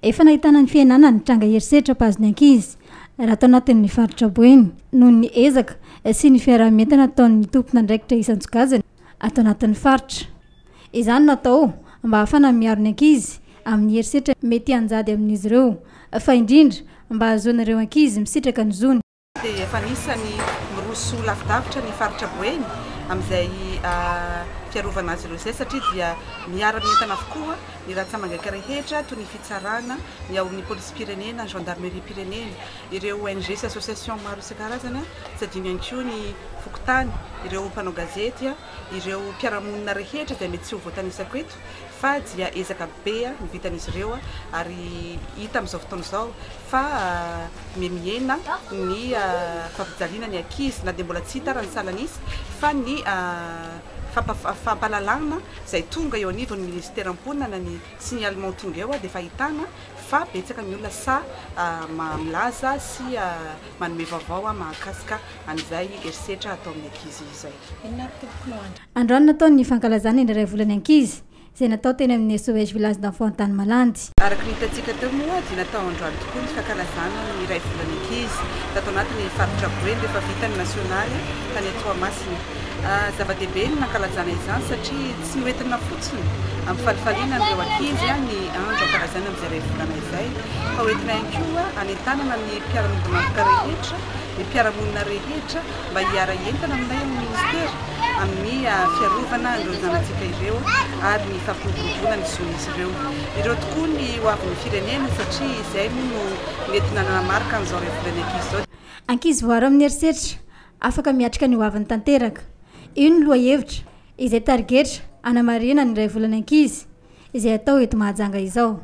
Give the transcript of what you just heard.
Efa nahitana ny fiainana ny tranga herisetra pazony Ankizy raha tao anatin'ny faritra Juin noho ny ezaka sy ny fiaraha-mientana ataon'ny tompona ndraikitra isan-tsokajiny atao anatin'ny faritra. Izany natao mba ahafana miaro ny Ankizy amin'ny herisetra mety hanjady amin'izy ireo fa indrindra mba ahazoan'ireo Ankizy misitraka ny zony. Dia efa nisany miroso lavidavitra ny faritra Juin amin'izay fiarovana azy ireo izay satria dia miara-mientana avokoa ny ratsamangaka rehetra toy ny fitsarana ny ao ny polisy-pirenena, gendarmerie pirenena, ireo ONG sy association maro isan-karazany tsy adino ihany koa ny fokotany, ireo mpanao gazety, ireo mpiara-monina rehetra izay mety tsy ho voatanisako eto fa dia ezaka be ny vitan'izy ireo ary hita amin'izao fotoana izao fa mihena ny fampijaliana ny Ankizy na dia mbola tsy hita raha ny salanisy fa ny fampalalana izay tonga eo anivon'ny ministera-mponina ny signalement tonga eo dia fahitana fa betsaka ny olona sa milaza sy manome vaovao mahakasika an'izay herisetra atao amin'ny Ankizy izay. Androany nataony fankalazana indray volany Ankizy izay natao teny amin'ny SOS village d'enfants tany Malandy. Araka ny hitantsika teo moa dia natao androany tokoa ny fankalazana ny iray volany Ankizy tatao anatin'ny faritra Juin rehefa vitany nasionaly tany Toamasina. Zava-dehibe ny nankalazana izany satria tsy noentina fotsiny amin'ny falifaliana ireo Ankizy ny andro ankalazana amin'izay iray volana izay fa hoentina ihany koa anentanana ny mpiara-monina rehetra, ny mpiara-monina rehetra mba hiara-entana aminay amin'ny ministera amin'ny fiarovana ireo zanantsika ireo ary ny fampiroboroboana ny zon'izy ireo. Ireo tokoa ny hoavin'ny firenena satria izay no mety nanamarika an'izao iray volana Ankizy izao. Ankizy voaro amin'ny herisetra afaka miatrika ny hoavin'ny tanteraka. Io ny lohahevitra izay tarigetra anamarina ny iray volana Ankizy izay atao eto Mahajanga izao.